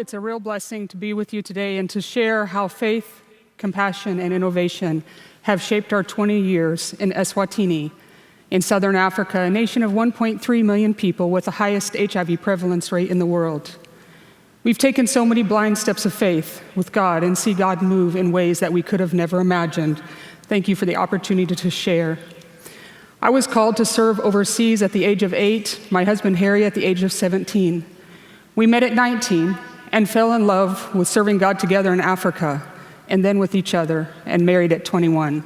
it's a real blessing to be with you today and to share how faith, compassion, and innovation have shaped our 20 years in Eswatini, in Southern Africa, a nation of 1.3 million people with the highest HIV prevalence rate in the world. We've taken so many blind steps of faith with God and see God move in ways that we could have never imagined. Thank you for the opportunity to share. I was called to serve overseas at the age of 8, my husband Harry at the age of 17. We met at 19 and fell in love with serving God together in Africa, and then with each other, and married at 21.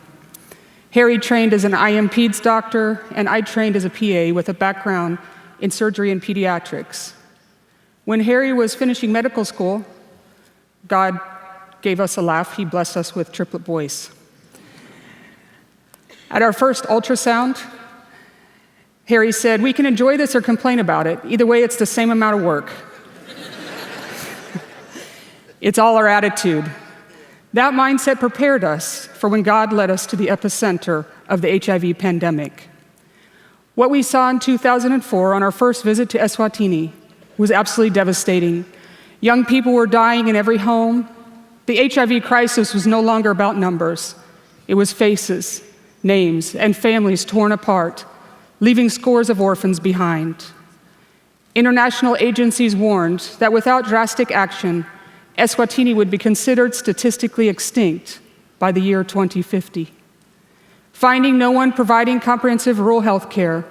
Harry trained as an IM-Peds doctor, and I trained as a PA with a background in surgery and pediatrics. When Harry was finishing medical school, God gave us a laugh. He blessed us with triplet boys. At our first ultrasound, Harry said, "We can enjoy this or complain about it. Either way, it's the same amount of work." It's all our attitude. That mindset prepared us for when God led us to the epicenter of the HIV pandemic. What we saw in 2004 on our first visit to Eswatini was absolutely devastating. Young people were dying in every home. The HIV crisis was no longer about numbers. It was faces, names, and families torn apart, leaving scores of orphans behind. International agencies warned that without drastic action, Eswatini would be considered statistically extinct by the year 2050. Finding no one providing comprehensive rural health care,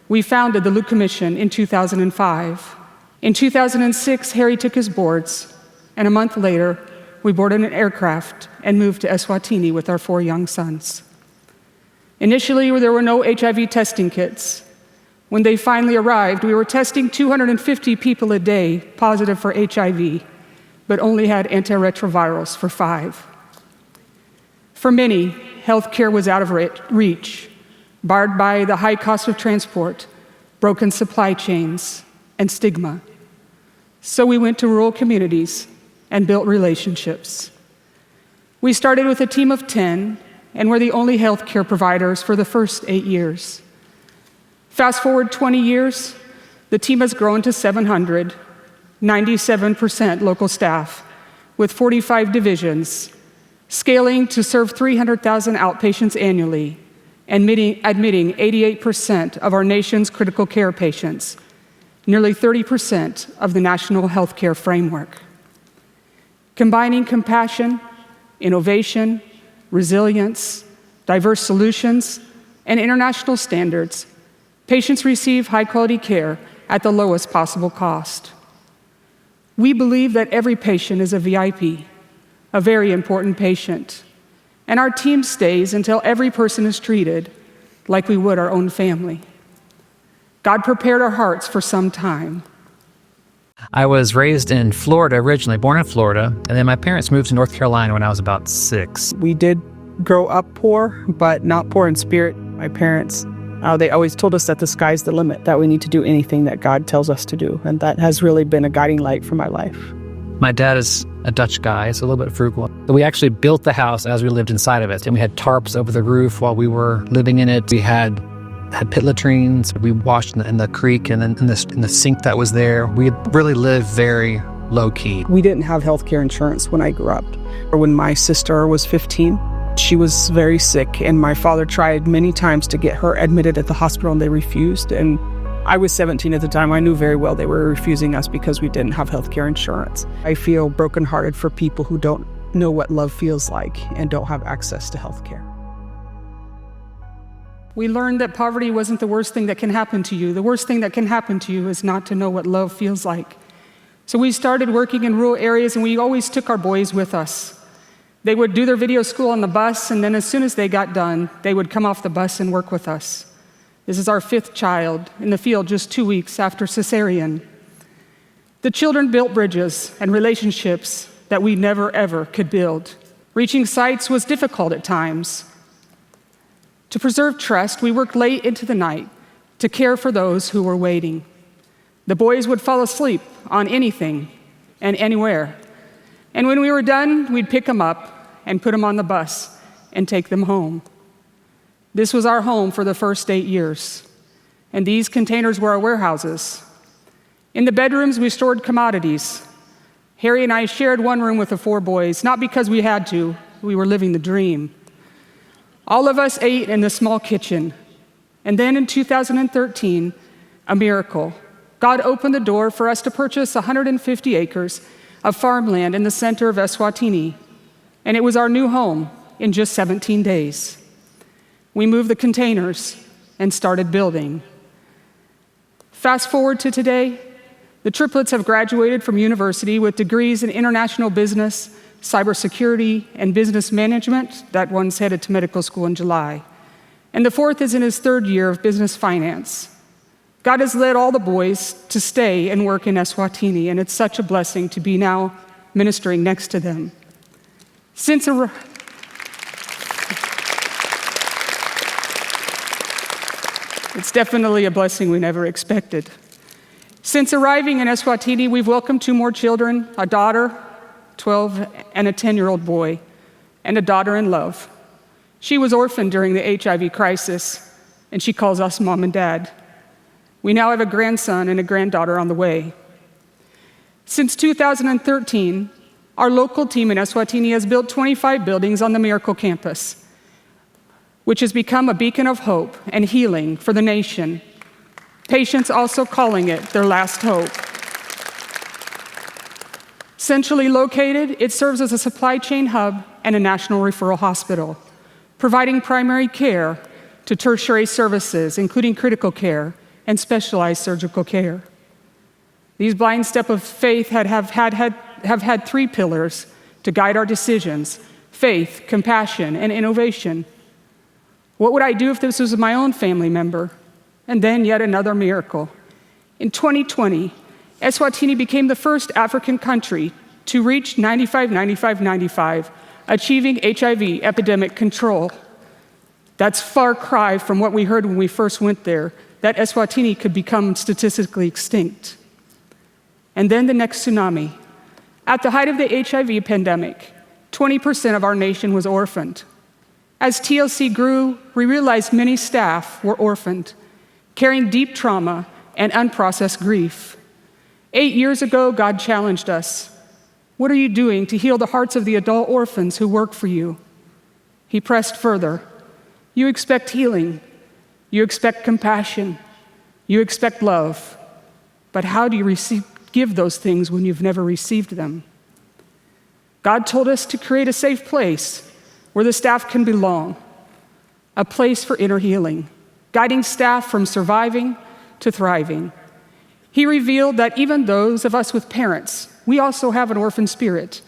we founded the Luke Commission in 2005. In 2006, Harry took his boards, and a month later, we boarded an aircraft and moved to Eswatini with our 4 young sons. Initially, there were no HIV testing kits. When they finally arrived, we were testing 250 people a day positive for HIV, but only had antiretrovirals for 5. For many, healthcare was out of reach, barred by the high cost of transport, broken supply chains, and stigma. So we went to rural communities and built relationships. We started with a team of 10, and were the only healthcare providers for the first 8 years. Fast forward 20 years, the team has grown to 700, 97% local staff, with 45 divisions, scaling to serve 300,000 outpatients annually, and admitting 88% of our nation's critical care patients, nearly 30% of the national healthcare framework. Combining compassion, innovation, resilience, diverse solutions, and international standards, patients receive high-quality care at the lowest possible cost. We believe that every patient is a VIP, a very important patient, and our team stays until every person is treated like we would our own family. God prepared our hearts for some time. I was raised in Florida originally, born in Florida, and then my parents moved to North Carolina when I was about 6. We did grow up poor, but not poor in spirit. My parents, they always told us that the sky's the limit, that we need to do anything that God tells us to do, and that has really been a guiding light for my life. My dad is a Dutch guy, so a little bit frugal. So we actually built the house as we lived inside of it, and we had tarps over the roof while we were living in it. We had pit latrines. We washed in the creek and then in the sink that was there. We really lived very low-key. We didn't have health care insurance when I grew up. Or when my sister was 15, she was very sick, and my father tried many times to get her admitted at the hospital, and they refused. And I was 17 at the time. I knew very well they were refusing us because we didn't have health care insurance. I feel brokenhearted for people who don't know what love feels like and don't have access to health care. We learned that poverty wasn't the worst thing that can happen to you. The worst thing that can happen to you is not to know what love feels like. So we started working in rural areas, and we always took our boys with us. They would do their video school on the bus, and then as soon as they got done, they would come off the bus and work with us. This is our 5th child in the field just 2 weeks after cesarean. The children built bridges and relationships that we never, ever could build. Reaching sites was difficult at times. To preserve trust, we worked late into the night to care for those who were waiting. The boys would fall asleep on anything and anywhere. And when we were done, we'd pick them up and put them on the bus and take them home. This was our home for the first 8 years. And these containers were our warehouses. In the bedrooms, we stored commodities. Harry and I shared one room with the 4 boys, not because we had to, we were living the dream. All of us ate in the small kitchen. And then in 2013, a miracle. God opened the door for us to purchase 150 acres of farmland in the center of Eswatini. And it was our new home in just 17 days. We moved the containers and started building. Fast forward to today, the triplets have graduated from university with degrees in international business, cybersecurity, and business management. That one's headed to medical school in July. And the 4th is in his 3rd year of business finance. God has led all the boys to stay and work in Eswatini, and it's such a blessing to be now ministering next to them. It's definitely a blessing we never expected. Since arriving in Eswatini, we've welcomed 2 more children, a daughter, 12, and a 10-year-old boy, and a daughter in love. She was orphaned during the HIV crisis, and she calls us mom and dad. We now have a grandson and a granddaughter on the way. Since 2013, our local team in Eswatini has built 25 buildings on the Miracle Campus, which has become a beacon of hope and healing for the nation. Patients also calling it their last hope. Centrally located, it serves as a supply chain hub and a national referral hospital, providing primary care to tertiary services, including critical care and specialized surgical care. These blind steps of faith have had 3 pillars to guide our decisions: faith, compassion, and innovation. What would I do if this was my own family member? And then yet another miracle. In 2020, Eswatini became the first African country to reach 95-95-95, achieving HIV epidemic control. That's far cry from what we heard when we first went there, that Eswatini could become statistically extinct. And then the next tsunami. At the height of the HIV pandemic, 20% of our nation was orphaned. As TLC grew, we realized many staff were orphaned, carrying deep trauma and unprocessed grief. 8 years ago, God challenged us. What are you doing to heal the hearts of the adult orphans who work for you? He pressed further. You expect healing. You expect compassion. You expect love. But how do you give those things when you've never received them? God told us to create a safe place where the staff can belong, a place for inner healing, guiding staff from surviving to thriving. He revealed that even those of us with parents, we also have an orphan spirit,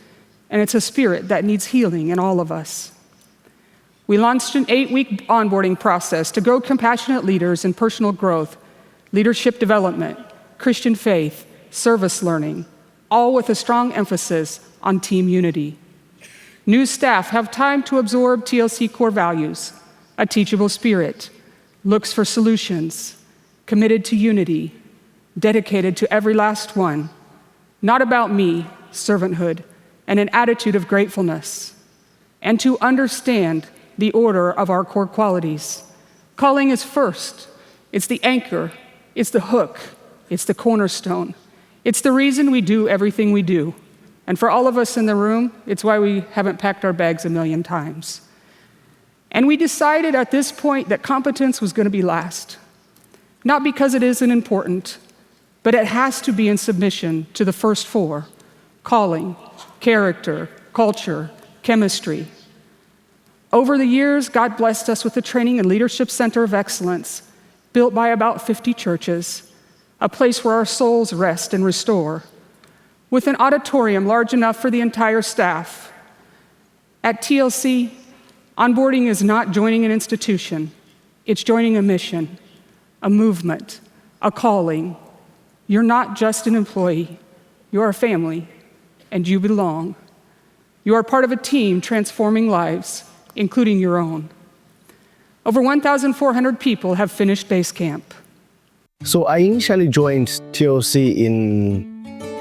and it's a spirit that needs healing in all of us. We launched an 8-week onboarding process to grow compassionate leaders in personal growth, leadership development, Christian faith, service learning, all with a strong emphasis on team unity. New staff have time to absorb TLC core values, a teachable spirit, looks for solutions, committed to unity, dedicated to every last one, not about me, servanthood, and an attitude of gratefulness, and to understand the order of our core qualities. Calling is first. It's the anchor. It's the hook. It's the cornerstone. It's the reason we do everything we do. And for all of us in the room, it's why we haven't packed our bags a million times. And we decided at this point that competence was going to be last. Not because it isn't important, but it has to be in submission to the first 4: calling, character, culture, chemistry. Over the years, God blessed us with the Training and Leadership Center of Excellence, built by about 50 churches, a place where our souls rest and restore, with an auditorium large enough for the entire staff. At TLC, onboarding is not joining an institution, it's joining a mission, a movement, a calling. You're not just an employee, you're a family, and you belong. You are part of a team transforming lives, including your own. Over 1,400 people have finished base camp. So I initially joined TLC in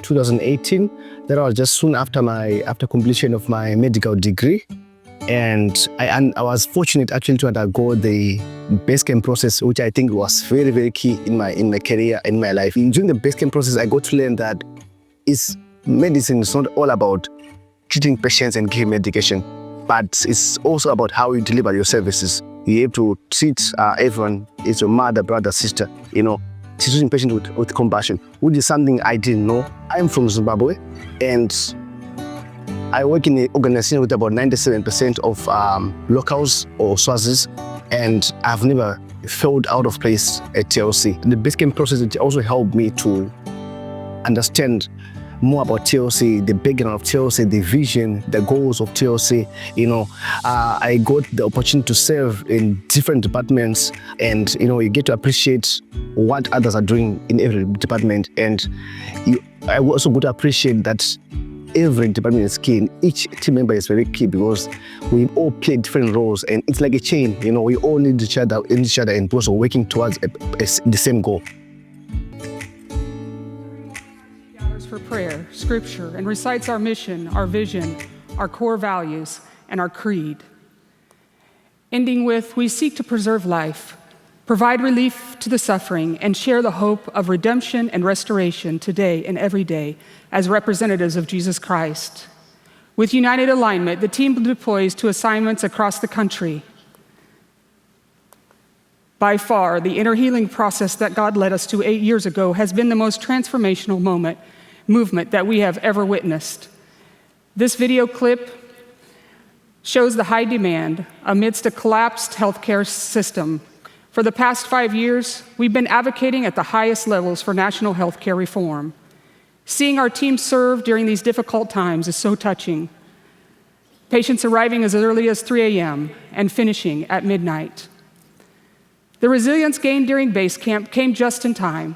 2018. That was just soon after completion of my medical degree. And I was fortunate actually to undergo the base camp process, which I think was very, very key in my career, in my life. During the base camp process, I got to learn that it's medicine is not all about treating patients and giving medication, but it's also about how you deliver your services. You have to treat everyone, it's your mother, brother, sister, treating patients with compassion, which is something I didn't know. I'm from Zimbabwe, and I work in an organization with about 97% of locals or Swazis, and I've never felt out of place at TLC. The Basecamp process also helped me to understand more about TLC, the background of TLC, the vision, the goals of TLC. I got the opportunity to serve in different departments, and you get to appreciate what others are doing in every department. And I also got to appreciate that every department is key, and each team member is very key, because we all play different roles, and it's like a chain. We all need each other, and also working towards the same goal. For prayer, scripture, and recites our mission, our vision, our core values, and our creed. Ending with, we seek to preserve life, provide relief to the suffering, and share the hope of redemption and restoration today and every day as representatives of Jesus Christ. With united alignment, the team deploys to assignments across the country. By far, the inner healing process that God led us to 8 years ago has been the most transformational movement that we have ever witnessed. This video clip shows the high demand amidst a collapsed healthcare system. For the past 5 years, we've been advocating at the highest levels for national healthcare reform. Seeing our team serve during these difficult times is so touching. Patients arriving as early as 3 a.m. and finishing at midnight. The resilience gained during Basecamp came just in time.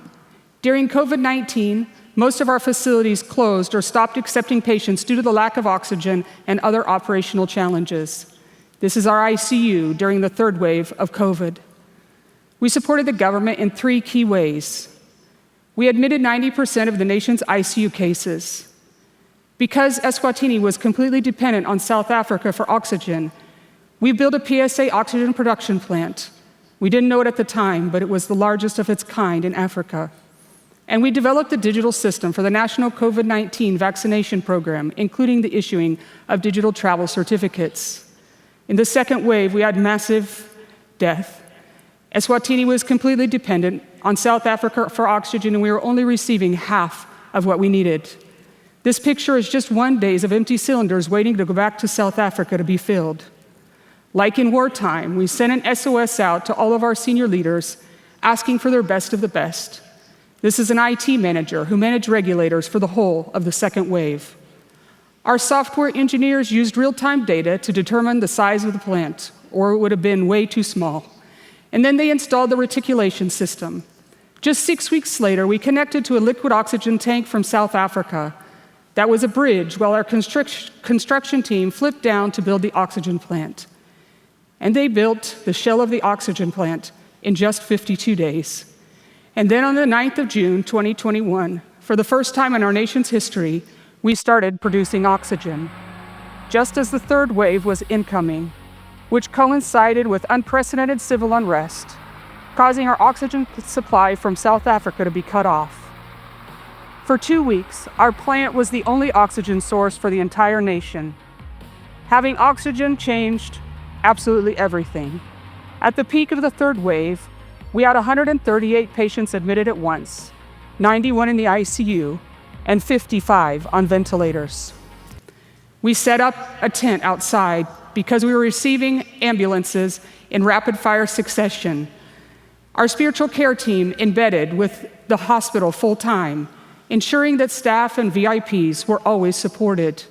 During COVID-19, most of our facilities closed or stopped accepting patients due to the lack of oxygen and other operational challenges. This is our ICU during the third wave of COVID. We supported the government in 3 key ways. We admitted 90% of the nation's ICU cases. Because Eswatini was completely dependent on South Africa for oxygen, we built a PSA oxygen production plant. We didn't know it at the time, but it was the largest of its kind in Africa. And we developed a digital system for the national COVID-19 vaccination program, including the issuing of digital travel certificates. In the second wave, we had massive death. Eswatini was completely dependent on South Africa for oxygen, and we were only receiving half of what we needed. This picture is just 1 day of empty cylinders waiting to go back to South Africa to be filled. Like in wartime, we sent an SOS out to all of our senior leaders, asking for their best of the best. This is an IT manager who managed regulators for the whole of the second wave. Our software engineers used real-time data to determine the size of the plant, or it would have been way too small. And then they installed the reticulation system. Just 6 weeks later, we connected to a liquid oxygen tank from South Africa. That was a bridge while our construction team flipped down to build the oxygen plant. And they built the shell of the oxygen plant in just 52 days. And then on the 9th of June, 2021, for the first time in our nation's history, we started producing oxygen, just as the third wave was incoming, which coincided with unprecedented civil unrest, causing our oxygen supply from South Africa to be cut off. For 2 weeks, our plant was the only oxygen source for the entire nation. Having oxygen changed absolutely everything. At the peak of the third wave, we had 138 patients admitted at once, 91 in the ICU, and 55 on ventilators. We set up a tent outside because we were receiving ambulances in rapid-fire succession. Our spiritual care team embedded with the hospital full-time, ensuring that staff and VIPs were always supported.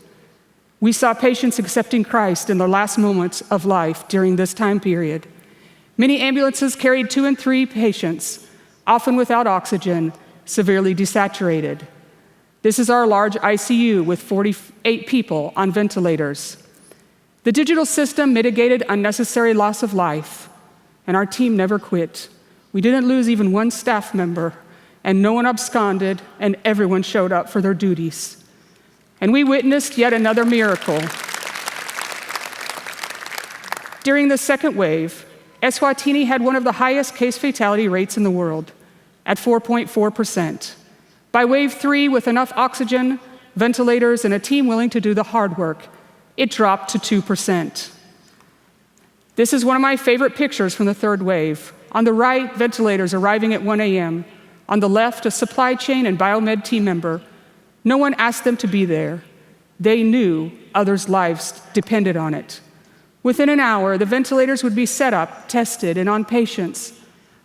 We saw patients accepting Christ in their last moments of life during this time period. Many ambulances carried 2 and 3 patients, often without oxygen, severely desaturated. This is our large ICU with 48 people on ventilators. The digital system mitigated unnecessary loss of life, and our team never quit. We didn't lose even 1 staff member, and no one absconded, and everyone showed up for their duties. And we witnessed yet another miracle. During the second wave, Eswatini had one of the highest case fatality rates in the world, at 4.4%. By wave 3, with enough oxygen, ventilators, and a team willing to do the hard work, it dropped to 2%. This is one of my favorite pictures from the third wave. On the right, ventilators arriving at 1 a.m. On the left, a supply chain and biomed team member. No one asked them to be there. They knew others' lives depended on it. Within an hour, the ventilators would be set up, tested, and on patients.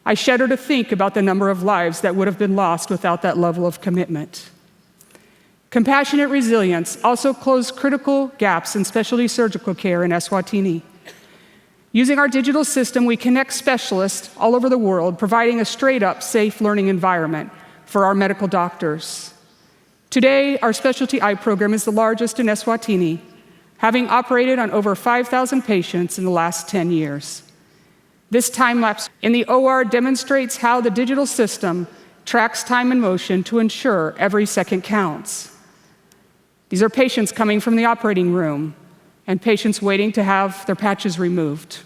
I shudder to think about the number of lives that would have been lost without that level of commitment. Compassionate resilience also closed critical gaps in specialty surgical care in Eswatini. Using our digital system, we connect specialists all over the world, providing a straight-up, safe learning environment for our medical doctors. Today, our specialty eye program is the largest in Eswatini, having operated on over 5,000 patients in the last 10 years. This time-lapse in the OR demonstrates how the digital system tracks time and motion to ensure every second counts. These are patients coming from the operating room and patients waiting to have their patches removed.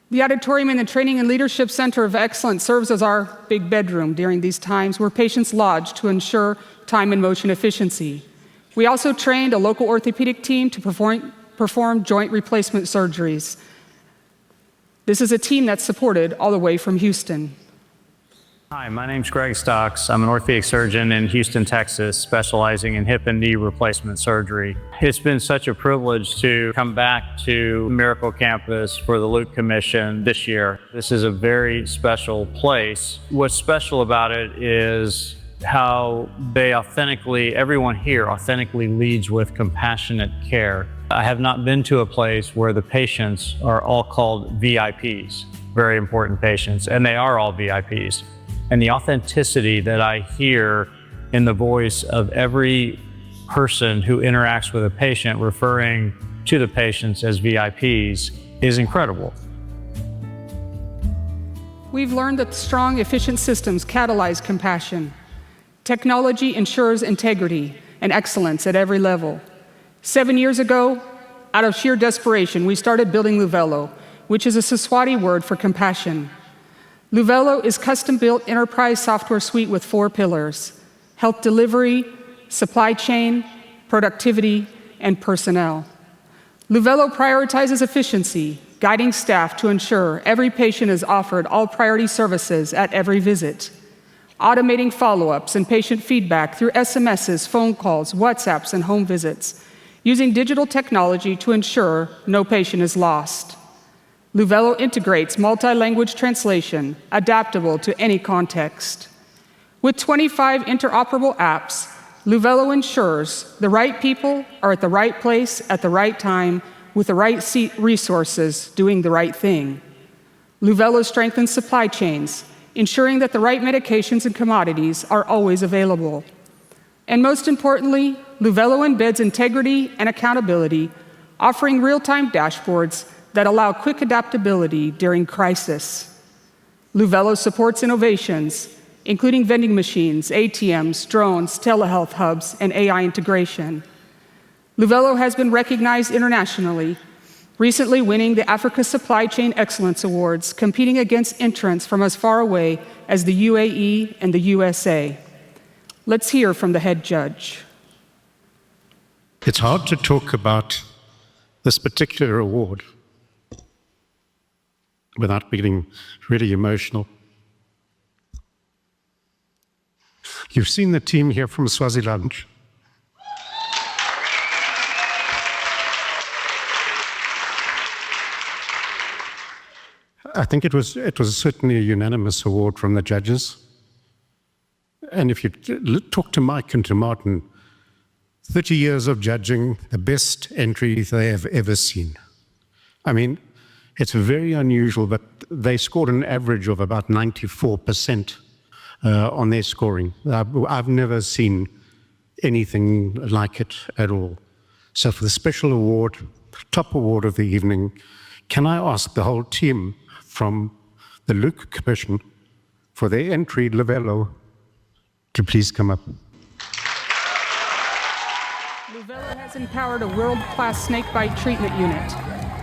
The auditorium in the Training and Leadership Center of Excellence serves as our big bedroom during these times where patients lodge to ensure time and motion efficiency. We also trained a local orthopedic team to perform joint replacement surgeries. This is a team that's supported all the way from Houston. Hi, my name's Greg Stocks. I'm an orthopedic surgeon in Houston, Texas, specializing in hip and knee replacement surgery. It's been such a privilege to come back to Miracle Campus for the Luke Commission this year. This is a very special place. What's special about it is how they everyone here authentically leads with compassionate care. I have not been to a place where the patients are all called VIPs, very important patients, and they are all VIPs. And the authenticity that I hear in the voice of every person who interacts with a patient, referring to the patients as VIPs, is incredible. We've learned that strong, efficient systems catalyze compassion. Technology ensures integrity and excellence at every level. 7 years ago, out of sheer desperation, we started building Luvelo, which is a Eswatini word for compassion. Luvelo is custom-built enterprise software suite with 4 pillars: health delivery, supply chain, productivity, and personnel. Luvelo prioritizes efficiency, guiding staff to ensure every patient is offered all priority services at every visit, automating follow-ups and patient feedback through SMSs, phone calls, WhatsApps, and home visits, using digital technology to ensure no patient is lost. Luvelo integrates multi-language translation, adaptable to any context. With 25 interoperable apps, Luvelo ensures the right people are at the right place at the right time with the right resources doing the right thing. Luvelo strengthens supply chains, ensuring that the right medications and commodities are always available. And most importantly, Luvelo embeds integrity and accountability, offering real-time dashboards that allow quick adaptability during crisis. Luvelo supports innovations, including vending machines, ATMs, drones, telehealth hubs, and AI integration. Luvelo has been recognized internationally, recently winning the Africa Supply Chain Excellence Awards, competing against entrants from as far away as the UAE and the USA. Let's hear from the head judge. It's hard to talk about this particular award without getting really emotional. You've seen the team here from Swaziland. I think it was certainly a unanimous award from the judges. And if you talk to Mike and to Martin, 30 years of judging, the best entry they have ever seen. I mean, it's very unusual, but they scored an average of about 94% on their scoring. I've never seen anything like it at all. So for the special award, top award of the evening, can I ask the whole team from the Luke Commission for their entry, Luvelo, to please come up. Luvelo has empowered a world-class snakebite treatment unit.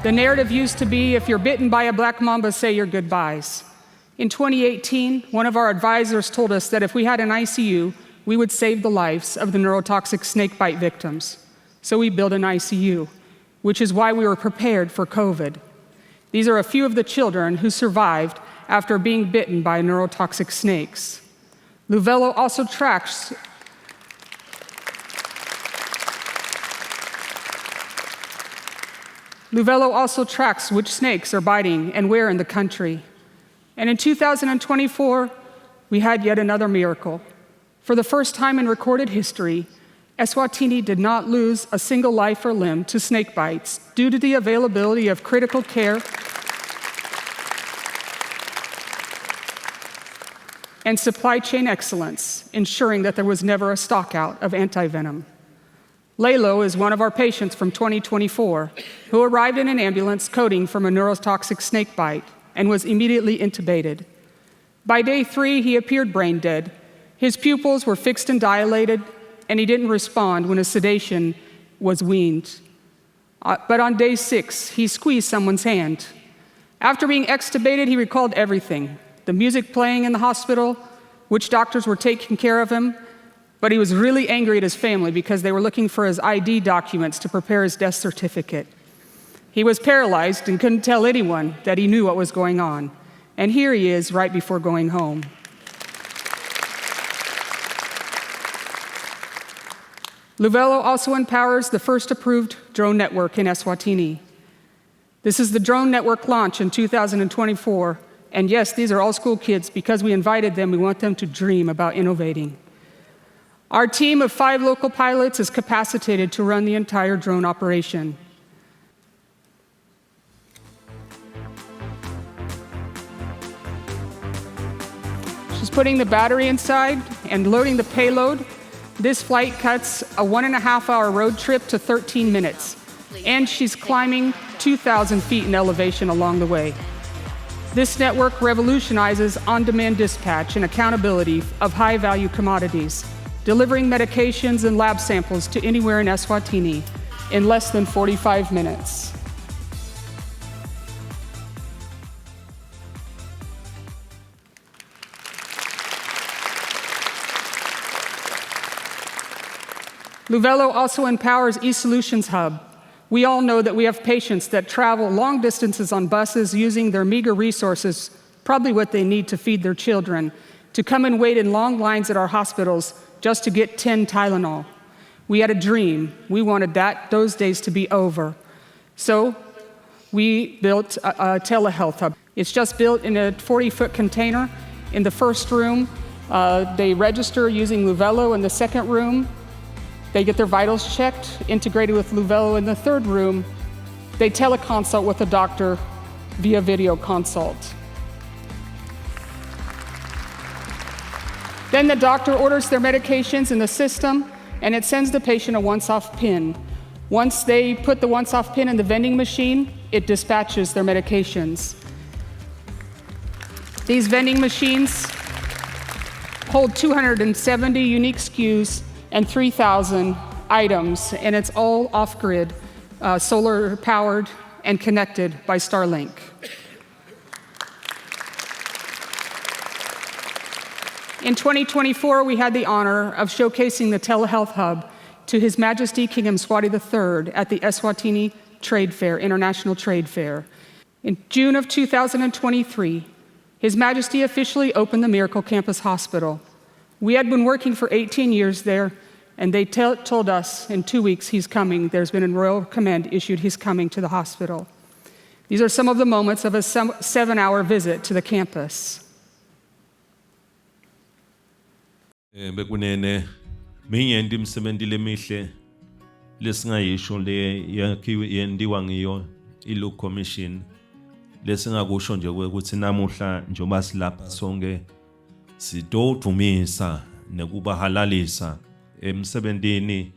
The narrative used to be, if you're bitten by a black mamba, say your goodbyes. In 2018, one of our advisors told us that if we had an ICU, we would save the lives of the neurotoxic snakebite victims. So we built an ICU, which is why we were prepared for COVID. These are a few of the children who survived after being bitten by neurotoxic snakes. Luvelo also tracks which snakes are biting and where in the country. And in 2024, we had yet another miracle. For the first time in recorded history, Eswatini did not lose a single life or limb to snake bites due to the availability of critical care and supply chain excellence, ensuring that there was never a stockout of antivenom. Luvelo is one of our patients from 2024 who arrived in an ambulance coding from a neurotoxic snake bite and was immediately intubated. By day 3, he appeared brain dead. His pupils were fixed and dilated, and he didn't respond when a sedation was weaned. But on day 6, he squeezed someone's hand. After being extubated, he recalled everything: the music playing in the hospital, which doctors were taking care of him, but he was really angry at his family because they were looking for his ID documents to prepare his death certificate. He was paralyzed and couldn't tell anyone that he knew what was going on. And here he is right before going home. Luvelo also empowers the first approved drone network in Eswatini. This is the drone network launch in 2024. And yes, these are all school kids. Because we invited them, we want them to dream about innovating. Our team of 5 local pilots is capacitated to run the entire drone operation. She's putting the battery inside and loading the payload. This flight cuts a 1.5-hour road trip to 13 minutes. And she's climbing 2,000 feet in elevation along the way. This network revolutionizes on-demand dispatch and accountability of high-value commodities, delivering medications and lab samples to anywhere in Eswatini in less than 45 minutes. Luvelo also empowers eSolutions Hub. We all know that we have patients that travel long distances on buses using their meager resources, probably what they need to feed their children, to come and wait in long lines at our hospitals just to get 10 Tylenol. We had a dream. We wanted those days to be over. So we built a telehealth hub. It's just built in a 40-foot container. In the first room, they register using Luvelo. In the second room, they get their vitals checked, integrated with Luvelo. In the third room, they teleconsult with a doctor via video consult. Then the doctor orders their medications in the system, and it sends the patient a once-off pin. Once they put the once-off pin in the vending machine, it dispatches their medications. These vending machines hold 270 unique SKUs and 3,000 items, and it's all off-grid, solar-powered, and connected by Starlink. In 2024, we had the honor of showcasing the Telehealth Hub to His Majesty King Mswati III at the Eswatini Trade Fair, International Trade Fair. In June of 2023, His Majesty officially opened the Miracle Campus Hospital. We had been working for 18 years there, and they told us in 2 weeks he's coming. There's been a royal command issued, he's coming to the hospital. These are some of the moments of a 7-hour visit to the campus. Bekunene minyenti imsebenzi lemihle lesingayisho le yendiwa ngiyo iLook Commission lesingakusho nje ukuthi namuhla njoba silapha sonke sidodumisa nekubahalalisa emsebentini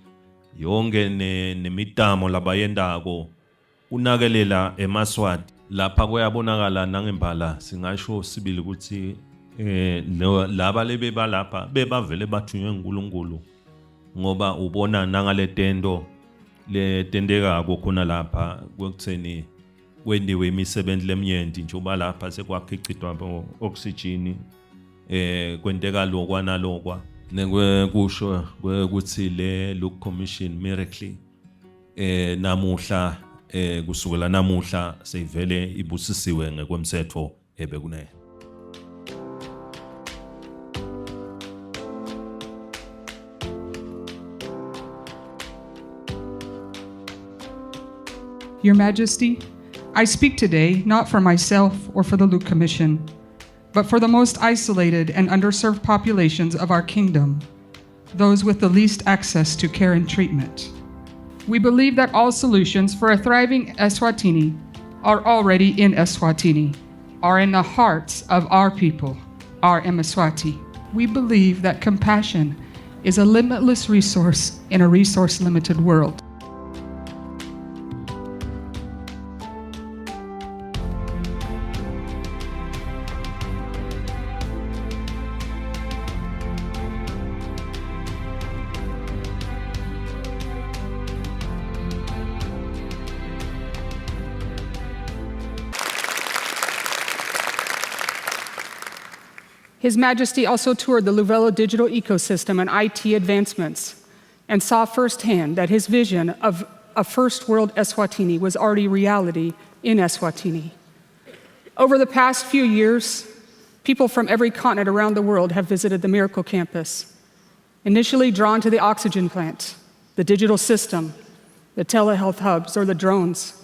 yonke nemitamo labayendako unakelela eMaswati lapha kuyabonakala nangembala singasho sibili ukuthi laba lebeba lapha bebavele bathunywe nguNkulunkulu ngoba ubona nangale tendo letendeka khona lapha kwekutheni kwendiwe imisebenzi leminyenti njoba lapha sekwakhicitwa oxygen kwenteka lokwa nalokwa nekwekusho ukuthi le Look Commission miracle namuhla kusukela namuhla seyivele ibusisiwe ngekwemthetho ebekunayo. Your Majesty, I speak today not for myself or for the Look Commission, but for the most isolated and underserved populations of our kingdom, those with the least access to care and treatment. We believe that all solutions for a thriving Eswatini are already in Eswatini, are in the hearts of our people, our Mswati. We believe that compassion is a limitless resource in a resource-limited world. His Majesty also toured the Luvelo digital ecosystem and IT advancements and saw firsthand that his vision of a first world Eswatini was already reality in Eswatini. Over the past few years, people from every continent around the world have visited the Miracle Campus, initially drawn to the oxygen plant, the digital system, the telehealth hubs, or the drones.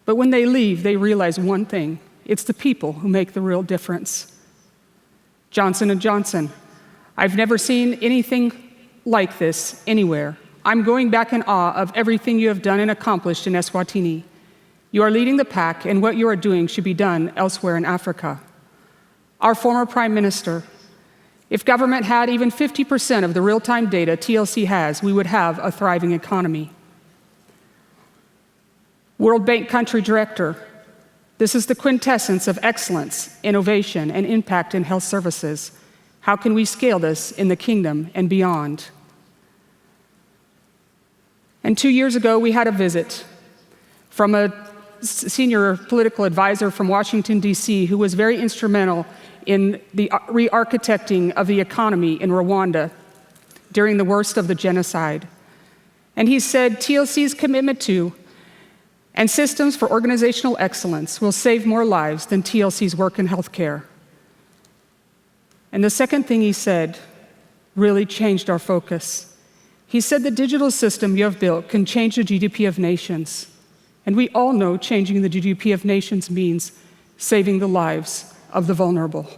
But when they leave, they realize one thing: it's the people who make the real difference. Johnson & Johnson, I've never seen anything like this anywhere. I'm going back in awe of everything you have done and accomplished in Eswatini. You are leading the pack, and what you are doing should be done elsewhere in Africa. Our former Prime Minister, if government had even 50% of the real-time data TLC has, we would have a thriving economy. World Bank Country Director, this is the quintessence of excellence, innovation, and impact in health services. How can we scale this in the kingdom and beyond? And 2 years ago, we had a visit from a senior political advisor from Washington, D.C., who was very instrumental in the re-architecting of the economy in Rwanda during the worst of the genocide. And he said TLC's commitment to and systems for organizational excellence will save more lives than TLC's work in healthcare. And the second thing he said really changed our focus. He said the digital system you have built can change the GDP of nations. And we all know changing the GDP of nations means saving the lives of the vulnerable.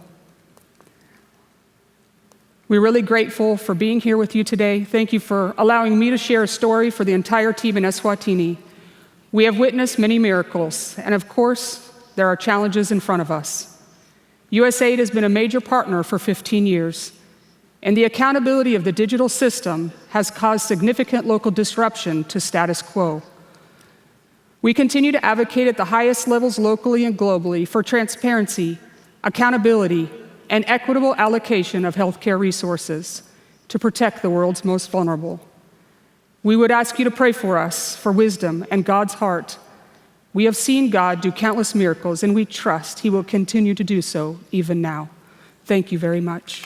We're really grateful for being here with you today. Thank you for allowing me to share a story for the entire team in Eswatini. We have witnessed many miracles, and of course, there are challenges in front of us. USAID has been a major partner for 15 years, and the accountability of the digital system has caused significant local disruption to status quo. We continue to advocate at the highest levels locally and globally for transparency, accountability, and equitable allocation of healthcare resources to protect the world's most vulnerable. We would ask you to pray for us for wisdom and God's heart. We have seen God do countless miracles, and we trust He will continue to do so even now. Thank you very much.